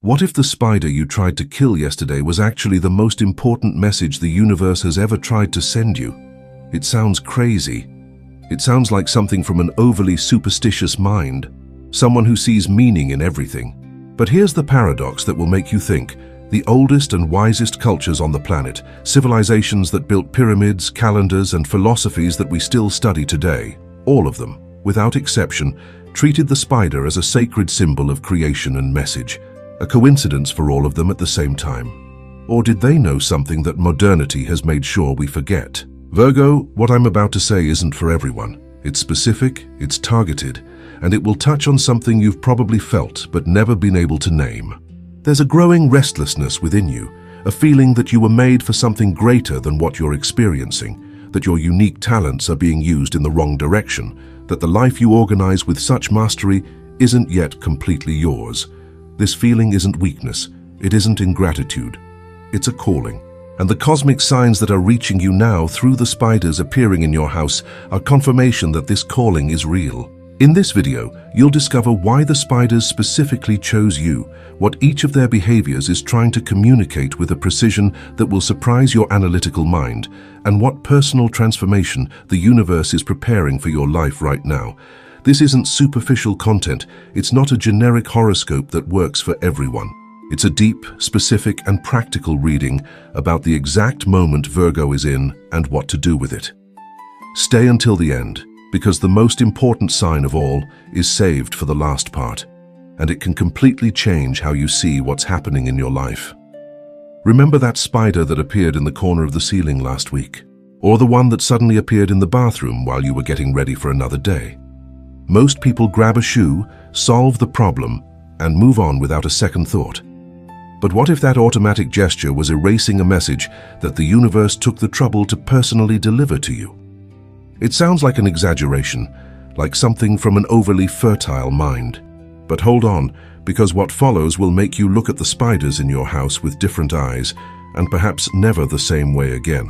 What if the spider you tried to kill yesterday was actually the most important message the universe has ever tried to send you? It sounds crazy. It sounds like something from an overly superstitious mind, someone who sees meaning in everything. But here's the paradox that will make you think. The oldest and wisest cultures on the planet, civilizations that built pyramids, calendars, and philosophies that we still study today, all of them, without exception, treated the spider as a sacred symbol of creation and message. A coincidence for all of them at the same time? Or did they know something that modernity has made sure we forget? Virgo, what I'm about to say isn't for everyone. It's specific, it's targeted, and it will touch on something you've probably felt but never been able to name. There's a growing restlessness within you, a feeling that you were made for something greater than what you're experiencing, that your unique talents are being used in the wrong direction, that the life you organize with such mastery isn't yet completely yours. This feeling isn't weakness, it isn't ingratitude, it's a calling. And the cosmic signs that are reaching you now through the spiders appearing in your house are confirmation that this calling is real. In this video, you'll discover why the spiders specifically chose you, what each of their behaviors is trying to communicate with a precision that will surprise your analytical mind, and what personal transformation the universe is preparing for your life right now. This isn't superficial content, it's not a generic horoscope that works for everyone. It's a deep, specific, and practical reading about the exact moment Virgo is in and what to do with it. Stay until the end, because the most important sign of all is saved for the last part, and it can completely change how you see what's happening in your life. Remember that spider that appeared in the corner of the ceiling last week? Or the one that suddenly appeared in the bathroom while you were getting ready for another day? Most people grab a shoe, solve the problem, and move on without a second thought. But what if that automatic gesture was erasing a message that the universe took the trouble to personally deliver to you? It sounds like an exaggeration, like something from an overly fertile mind. But hold on, because what follows will make you look at the spiders in your house with different eyes, and perhaps never the same way again.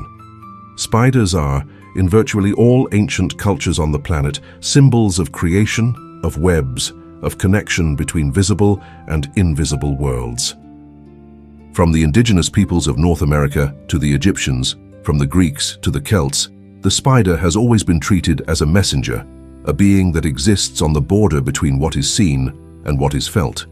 Spiders are, in virtually all ancient cultures on the planet, symbols of creation, of webs, of connection between visible and invisible worlds. From the indigenous peoples of North America to the Egyptians, from the Greeks to the Celts, the spider has always been treated as a messenger, a being that exists on the border between what is seen and what is felt.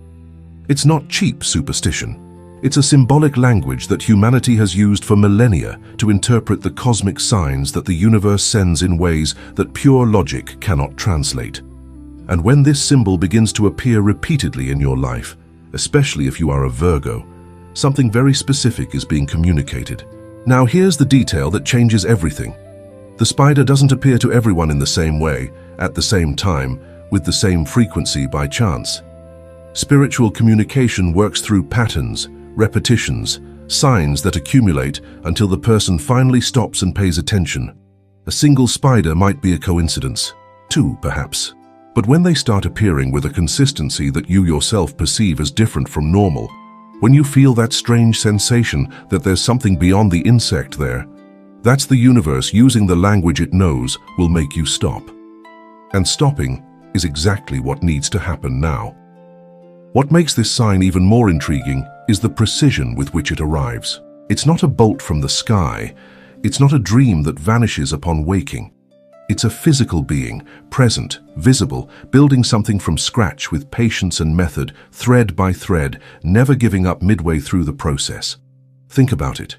It's not cheap superstition. It's a symbolic language that humanity has used for millennia to interpret the cosmic signs that the universe sends in ways that pure logic cannot translate. And when this symbol begins to appear repeatedly in your life, especially if you are a Virgo, something very specific is being communicated. Now here's the detail that changes everything. The spider doesn't appear to everyone in the same way, at the same time, with the same frequency by chance. Spiritual communication works through patterns, repetitions, signs that accumulate until the person finally stops and pays attention. A single spider might be a coincidence, two perhaps. But when they start appearing with a consistency that you yourself perceive as different from normal, when you feel that strange sensation that there's something beyond the insect there, that's the universe using the language it knows will make you stop. And stopping is exactly what needs to happen now. What makes this sign even more intriguing is the precision with which it arrives. It's not a bolt from the sky. It's not a dream that vanishes upon waking. It's a physical being, present, visible, building something from scratch with patience and method, thread by thread, never giving up midway through the process. Think about it.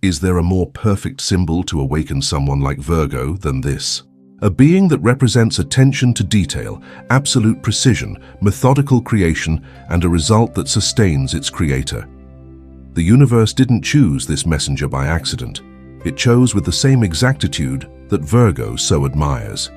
Is there a more perfect symbol to awaken someone like Virgo than this? A being that represents attention to detail, absolute precision, methodical creation, and a result that sustains its creator. The universe didn't choose this messenger by accident. It chose with the same exactitude that Virgo so admires.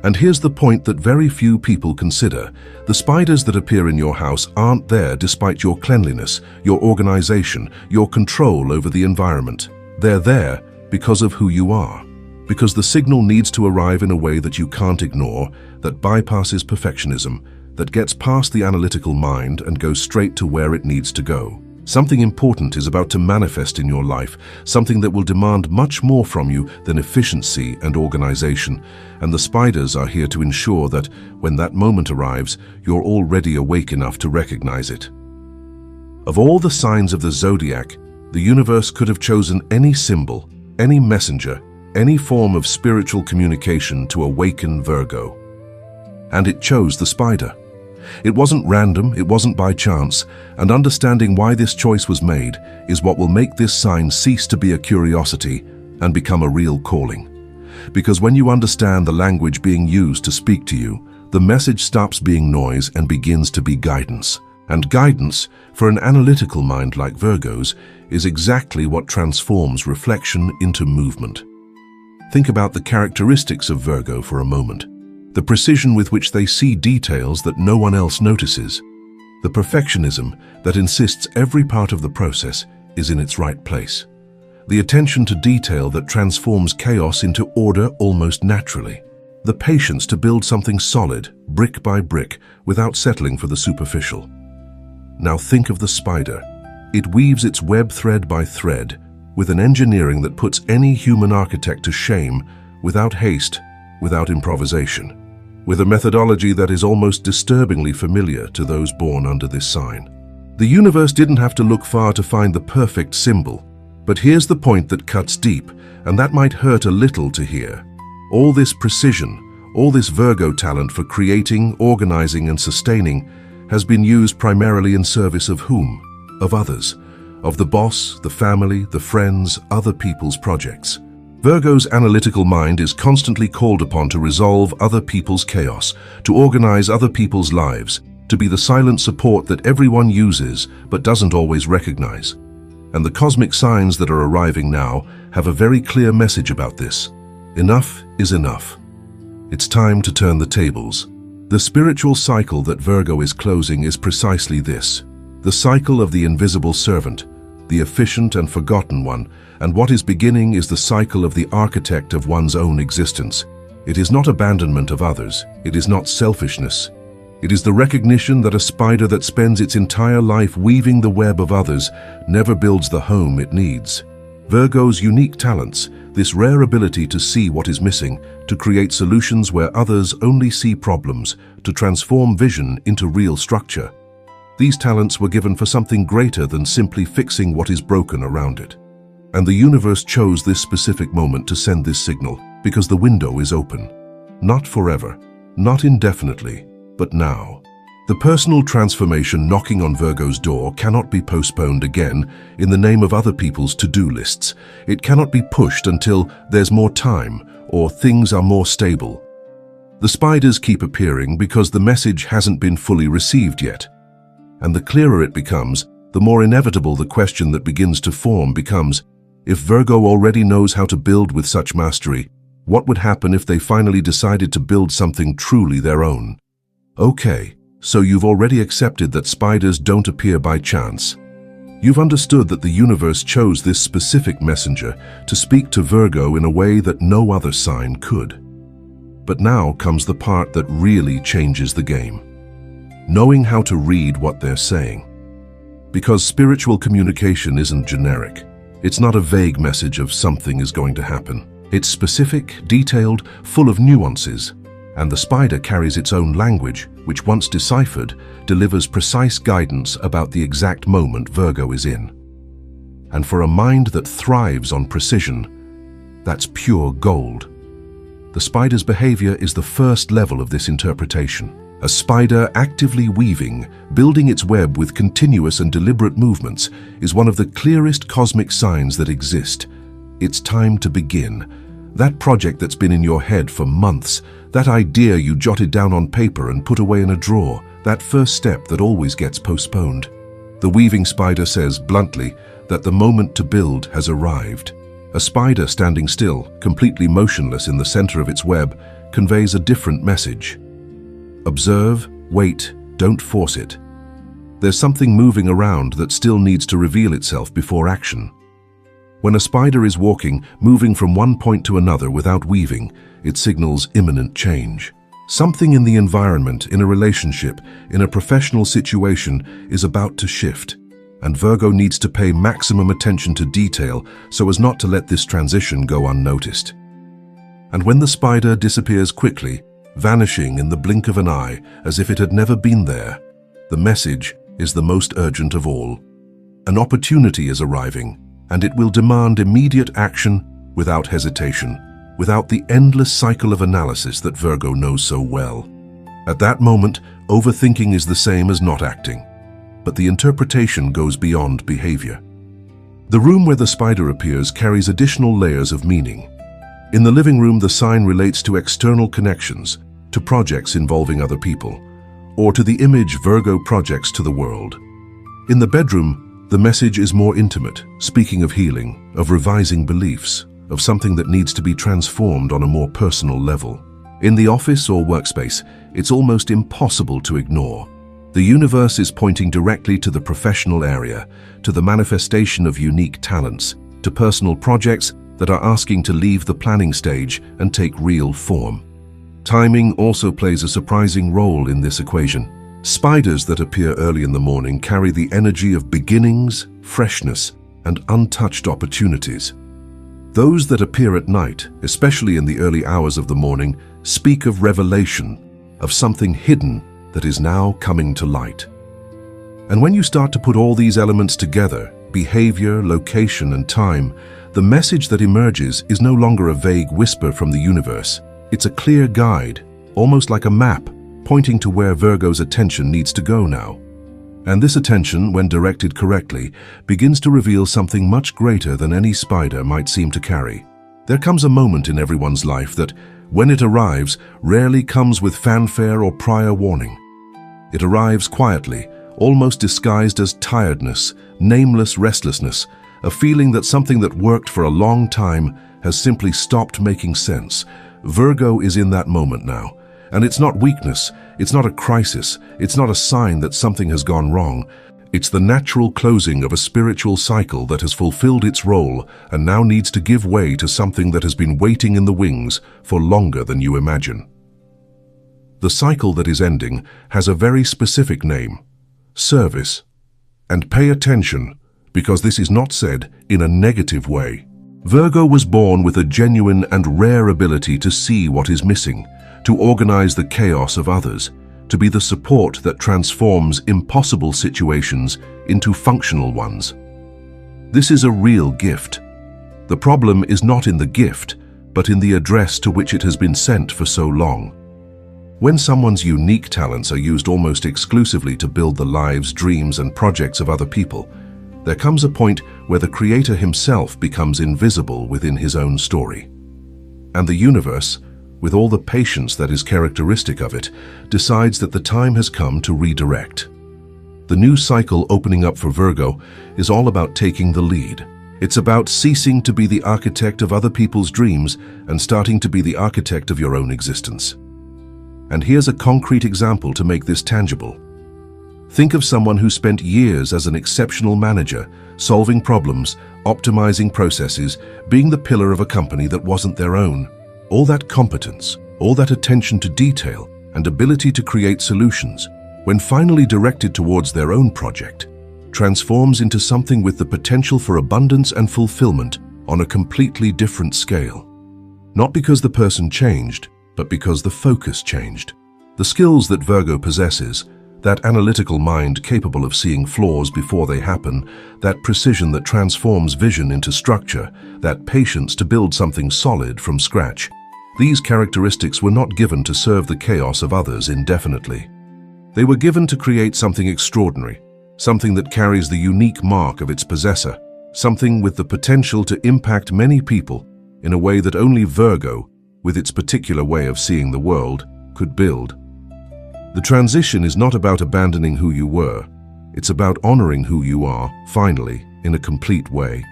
And here's the point that very few people consider. The spiders that appear in your house aren't there despite your cleanliness, your organization, your control over the environment. They're there because of who you are. Because the signal needs to arrive in a way that you can't ignore, that bypasses perfectionism, that gets past the analytical mind and goes straight to where it needs to go. Something important is about to manifest in your life, something that will demand much more from you than efficiency and organization, and the spiders are here to ensure that, when that moment arrives, you're already awake enough to recognize it. Of all the signs of the zodiac, the universe could have chosen any symbol, any messenger, any form of spiritual communication to awaken Virgo. And it chose the spider. It wasn't random, it wasn't by chance, and understanding why this choice was made is what will make this sign cease to be a curiosity and become a real calling. Because when you understand the language being used to speak to you, the message stops being noise and begins to be guidance. And guidance, for an analytical mind like Virgo's, is exactly what transforms reflection into movement. Think about the characteristics of Virgo for a moment. The precision with which they see details that no one else notices. The perfectionism that insists every part of the process is in its right place. The attention to detail that transforms chaos into order almost naturally. The patience to build something solid, brick by brick, without settling for the superficial. Now think of the spider. It weaves its web thread by thread, with an engineering that puts any human architect to shame, without haste, without improvisation, with a methodology that is almost disturbingly familiar to those born under this sign. The universe didn't have to look far to find the perfect symbol, but here's the point that cuts deep, and that might hurt a little to hear. All this precision, all this Virgo talent for creating, organizing, and sustaining has been used primarily in service of whom? Of others. Of the boss, the family, the friends, other people's projects. Virgo's analytical mind is constantly called upon to resolve other people's chaos, to organize other people's lives, to be the silent support that everyone uses but doesn't always recognize. And the cosmic signs that are arriving now have a very clear message about this. Enough is enough. It's time to turn the tables. The spiritual cycle that Virgo is closing is precisely this. The cycle of the invisible servant, the efficient and forgotten one, and what is beginning is the cycle of the architect of one's own existence. It is not abandonment of others. It is not selfishness. It is the recognition that a spider that spends its entire life weaving the web of others never builds the home it needs. Virgo's unique talents, this rare ability to see what is missing, to create solutions where others only see problems, to transform vision into real structure. These talents were given for something greater than simply fixing what is broken around it. And the universe chose this specific moment to send this signal because the window is open. Not forever, not indefinitely, but now. The personal transformation knocking on Virgo's door cannot be postponed again in the name of other people's to-do lists. It cannot be pushed until there's more time or things are more stable. The spiders keep appearing because the message hasn't been fully received yet. And the clearer it becomes, the more inevitable the question that begins to form becomes, if Virgo already knows how to build with such mastery, what would happen if they finally decided to build something truly their own? Okay, so you've already accepted that spiders don't appear by chance. You've understood that the universe chose this specific messenger to speak to Virgo in a way that no other sign could. But now comes the part that really changes the game. Knowing how to read what they're saying. Because spiritual communication isn't generic. It's not a vague message of something is going to happen. It's specific, detailed, full of nuances. And the spider carries its own language, which once deciphered, delivers precise guidance about the exact moment Virgo is in. And for a mind that thrives on precision, that's pure gold. The spider's behavior is the first level of this interpretation. A spider actively weaving, building its web with continuous and deliberate movements, is one of the clearest cosmic signs that exist. It's time to begin. That project that's been in your head for months, that idea you jotted down on paper and put away in a drawer, that first step that always gets postponed. The weaving spider says bluntly that the moment to build has arrived. A spider standing still, completely motionless in the center of its web, conveys a different message. Observe, wait, don't force it. There's something moving around that still needs to reveal itself before action. When a spider is walking, moving from one point to another without weaving, it signals imminent change. Something in the environment, in a relationship, in a professional situation is about to shift, and Virgo needs to pay maximum attention to detail so as not to let this transition go unnoticed. And when the spider disappears quickly, vanishing in the blink of an eye as if it had never been there, the message is the most urgent of all. An opportunity is arriving, and it will demand immediate action without hesitation, without the endless cycle of analysis that Virgo knows so well. At that moment, overthinking is the same as not acting, but the interpretation goes beyond behavior. The room where the spider appears carries additional layers of meaning. In the living room, the sign relates to external connections, to projects involving other people, or to the image Virgo projects to the world. In the bedroom, the message is more intimate, speaking of healing, of revising beliefs, of something that needs to be transformed on a more personal level. In the office or workspace, it's almost impossible to ignore. The universe is pointing directly to the professional area, to the manifestation of unique talents, to personal projects that are asking to leave the planning stage and take real form. Timing also plays a surprising role in this equation. Spiders that appear early in the morning carry the energy of beginnings, freshness, and untouched opportunities. Those that appear at night, especially in the early hours of the morning, speak of revelation, of something hidden that is now coming to light. And when you start to put all these elements together, behavior, location, and time, the message that emerges is no longer a vague whisper from the universe. It's a clear guide, almost like a map, pointing to where Virgo's attention needs to go now. And this attention, when directed correctly, begins to reveal something much greater than any spider might seem to carry. There comes a moment in everyone's life that, when it arrives, rarely comes with fanfare or prior warning. It arrives quietly, almost disguised as tiredness, nameless restlessness, a feeling that something that worked for a long time has simply stopped making sense. Virgo is in that moment now. And it's not weakness, it's not a crisis, it's not a sign that something has gone wrong. It's the natural closing of a spiritual cycle that has fulfilled its role and now needs to give way to something that has been waiting in the wings for longer than you imagine. The cycle that is ending has a very specific name: service. And pay attention, because this is not said in a negative way. Virgo was born with a genuine and rare ability to see what is missing, to organize the chaos of others, to be the support that transforms impossible situations into functional ones. This is a real gift. The problem is not in the gift, but in the address to which it has been sent for so long. When someone's unique talents are used almost exclusively to build the lives, dreams, and projects of other people, there comes a point where the creator himself becomes invisible within his own story. And the universe, with all the patience that is characteristic of it, decides that the time has come to redirect. The new cycle opening up for Virgo is all about taking the lead. It's about ceasing to be the architect of other people's dreams and starting to be the architect of your own existence. And here's a concrete example to make this tangible. Think of someone who spent years as an exceptional manager, solving problems, optimizing processes, being the pillar of a company that wasn't their own. All that competence, all that attention to detail and ability to create solutions, when finally directed towards their own project, transforms into something with the potential for abundance and fulfillment on a completely different scale. Not because the person changed, but because the focus changed. The skills that Virgo possesses, that analytical mind capable of seeing flaws before they happen, that precision that transforms vision into structure, that patience to build something solid from scratch. These characteristics were not given to serve the chaos of others indefinitely. They were given to create something extraordinary, something that carries the unique mark of its possessor, something with the potential to impact many people in a way that only Virgo, with its particular way of seeing the world, could build. The transition is not about abandoning who you were. It's about honoring who you are, finally, in a complete way.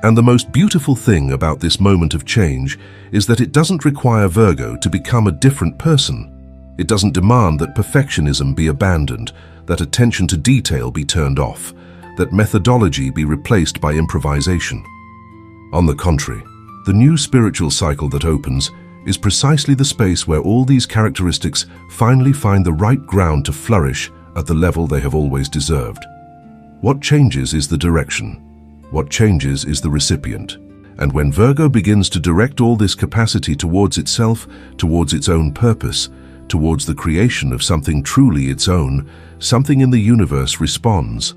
And the most beautiful thing about this moment of change is that it doesn't require Virgo to become a different person. It doesn't demand that perfectionism be abandoned, that attention to detail be turned off, that methodology be replaced by improvisation. On the contrary, the new spiritual cycle that opens is precisely the space where all these characteristics finally find the right ground to flourish at the level they have always deserved. What changes is the direction. What changes is the recipient. And when Virgo begins to direct all this capacity towards itself, towards its own purpose, towards the creation of something truly its own, something in the universe responds.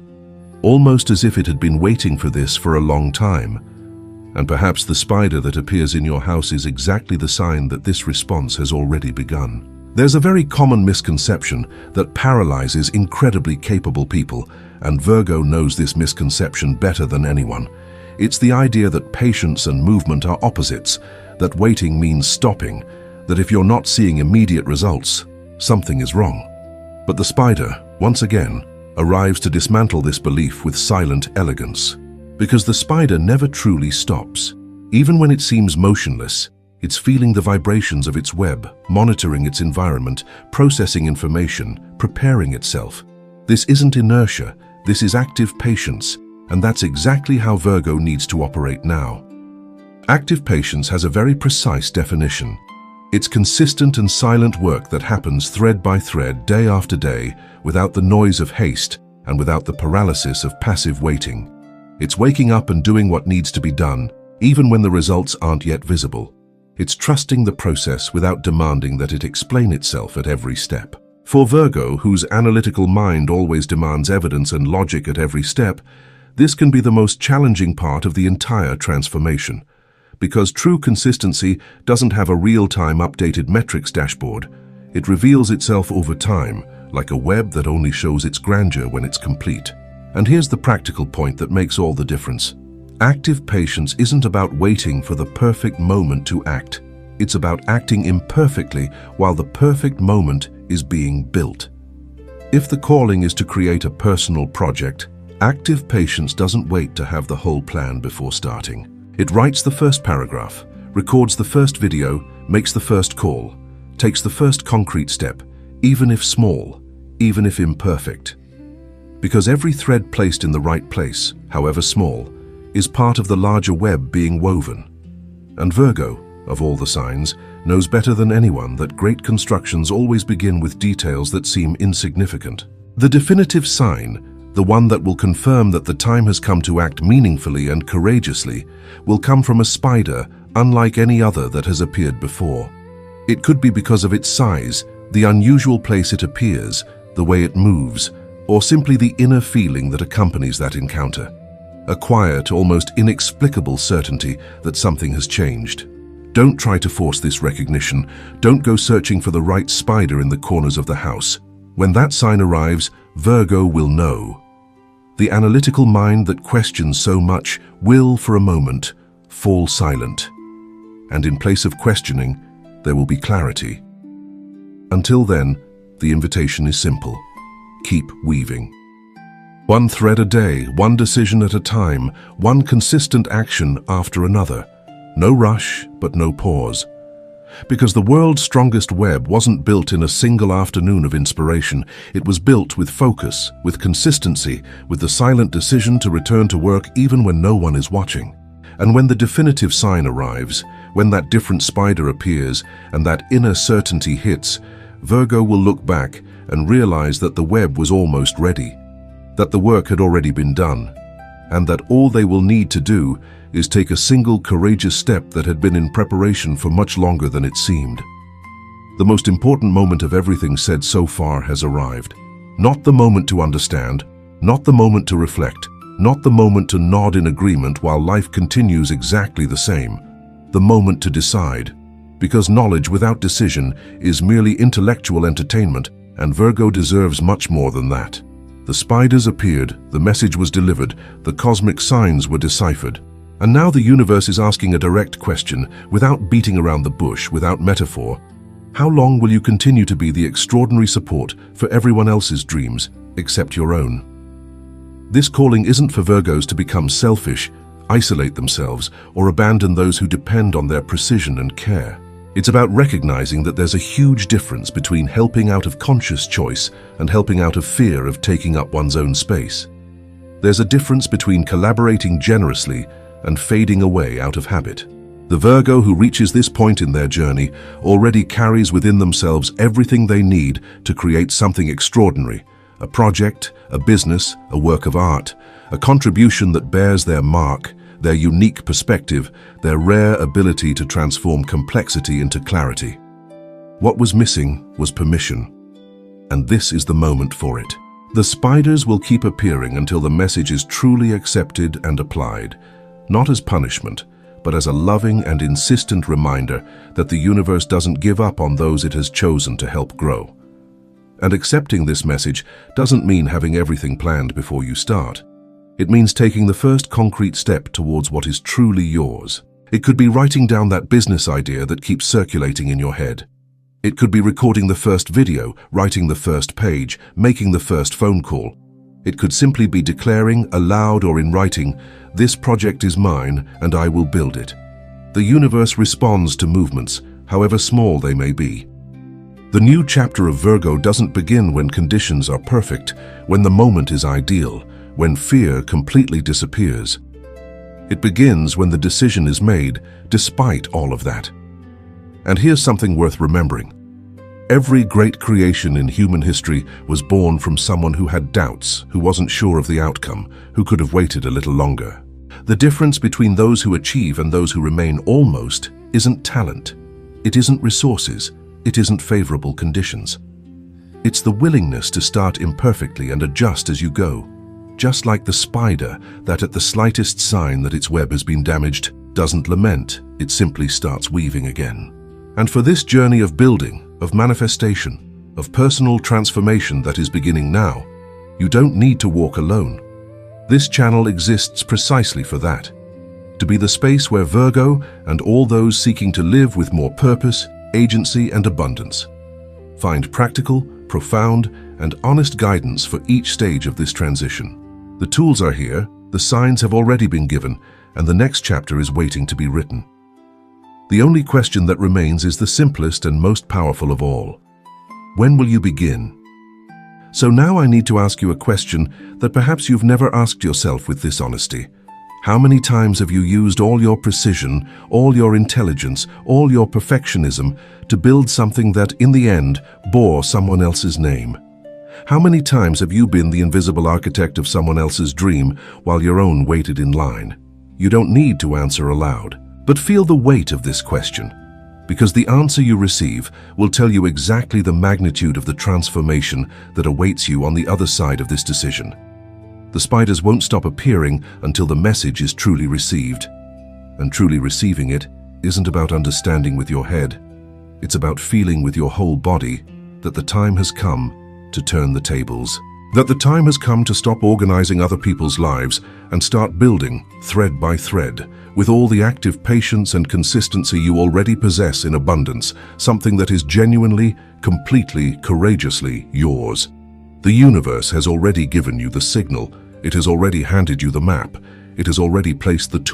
almost as if it had been waiting for this for a long time. And perhaps the spider that appears in your house is exactly the sign that this response has already begun. There's a very common misconception that paralyzes incredibly capable people, and Virgo knows this misconception better than anyone. It's the idea that patience and movement are opposites, that waiting means stopping, that if you're not seeing immediate results, something is wrong. But the spider, once again, arrives to dismantle this belief with silent elegance. Because the spider never truly stops. Even when it seems motionless, it's feeling the vibrations of its web, monitoring its environment, processing information, preparing itself. This isn't inertia, this is active patience, and that's exactly how Virgo needs to operate now. Active patience has a very precise definition. It's consistent and silent work that happens thread by thread, day after day, without the noise of haste and without the paralysis of passive waiting. It's waking up and doing what needs to be done, even when the results aren't yet visible. It's trusting the process without demanding that it explain itself at every step. For Virgo, whose analytical mind always demands evidence and logic at every step, this can be the most challenging part of the entire transformation. Because true consistency doesn't have a real-time updated metrics dashboard. It reveals itself over time, like a web that only shows its grandeur when it's complete. And here's the practical point that makes all the difference. Active patience isn't about waiting for the perfect moment to act. It's about acting imperfectly while the perfect moment is being built. If the calling is to create a personal project, active patience doesn't wait to have the whole plan before starting. It writes the first paragraph, records the first video, makes the first call, takes the first concrete step, even if small, even if imperfect. Because every thread placed in the right place, however small, is part of the larger web being woven. And Virgo, of all the signs, knows better than anyone that great constructions always begin with details that seem insignificant. The definitive sign, the one that will confirm that the time has come to act meaningfully and courageously, will come from a spider unlike any other that has appeared before. It could be because of its size, the unusual place it appears, the way it moves, or simply the inner feeling that accompanies that encounter. A quiet, almost inexplicable certainty that something has changed. Don't try to force this recognition. Don't go searching for the right spider in the corners of the house. When that sign arrives, Virgo will know. The analytical mind that questions so much will, for a moment, fall silent. And in place of questioning, there will be clarity. Until then, the invitation is simple. Keep weaving. One thread a day, one decision at a time, one consistent action after another. No rush, but no pause. Because the world's strongest web wasn't built in a single afternoon of inspiration. It was built with focus, with consistency, with the silent decision to return to work even when no one is watching. And when the definitive sign arrives, when that different spider appears and that inner certainty hits, Virgo will look back and realize that the web was almost ready, that the work had already been done, and that all they will need to do is take a single courageous step that had been in preparation for much longer than it seemed. The most important moment of everything said so far has arrived. Not the moment to understand, not the moment to reflect, not the moment to nod in agreement while life continues exactly the same. The moment to decide. Because knowledge without decision is merely intellectual entertainment, and Virgo deserves much more than that. The spiders appeared, the message was delivered, the cosmic signs were deciphered. And now the universe is asking a direct question, without beating around the bush, without metaphor. How long will you continue to be the extraordinary support for everyone else's dreams, except your own? This calling isn't for Virgos to become selfish, isolate themselves, or abandon those who depend on their precision and care. It's about recognizing that there's a huge difference between helping out of conscious choice and helping out of fear of taking up one's own space. There's a difference between collaborating generously and fading away out of habit. The Virgo who reaches this point in their journey already carries within themselves everything they need to create something extraordinary, a project, a business, a work of art, a contribution that bears their mark, their unique perspective, their rare ability to transform complexity into clarity. What was missing was permission. And this is the moment for it. The spiders will keep appearing until the message is truly accepted and applied, not as punishment, but as a loving and insistent reminder that the universe doesn't give up on those it has chosen to help grow. And accepting this message doesn't mean having everything planned before you start. It means taking the first concrete step towards what is truly yours. It could be writing down that business idea that keeps circulating in your head. It could be recording the first video, writing the first page, making the first phone call. It could simply be declaring, aloud or in writing, "This project is mine and I will build it." The universe responds to movements, however small they may be. The new chapter of Virgo doesn't begin when conditions are perfect, when the moment is ideal, when fear completely disappears. It begins when the decision is made, despite all of that. And here's something worth remembering. Every great creation in human history was born from someone who had doubts, who wasn't sure of the outcome, who could have waited a little longer. The difference between those who achieve and those who remain almost isn't talent. It isn't resources. It isn't favorable conditions. It's the willingness to start imperfectly and adjust as you go. Just like the spider that at the slightest sign that its web has been damaged doesn't lament, it simply starts weaving again. And for this journey of building, of manifestation, of personal transformation that is beginning now, you don't need to walk alone. This channel exists precisely for that. To be the space where Virgo and all those seeking to live with more purpose, agency and abundance find practical, profound and honest guidance for each stage of this transition. The tools are here, the signs have already been given, and the next chapter is waiting to be written. The only question that remains is the simplest and most powerful of all. When will you begin? So now I need to ask you a question that perhaps you've never asked yourself with this honesty. How many times have you used all your precision, all your intelligence, all your perfectionism to build something that, in the end, bore someone else's name? How many times have you been the invisible architect of someone else's dream while your own waited in line? You don't need to answer aloud, but feel the weight of this question, because the answer you receive will tell you exactly the magnitude of the transformation that awaits you on the other side of this decision. The spiders won't stop appearing until the message is truly received. And truly receiving it isn't about understanding with your head. It's about feeling with your whole body that the time has come to turn the tables. That the time has come to stop organizing other people's lives and start building, thread by thread, with all the active patience and consistency you already possess in abundance, something that is genuinely, completely, courageously yours. The universe has already given you the signal. It has already handed you the map. It has already placed the tools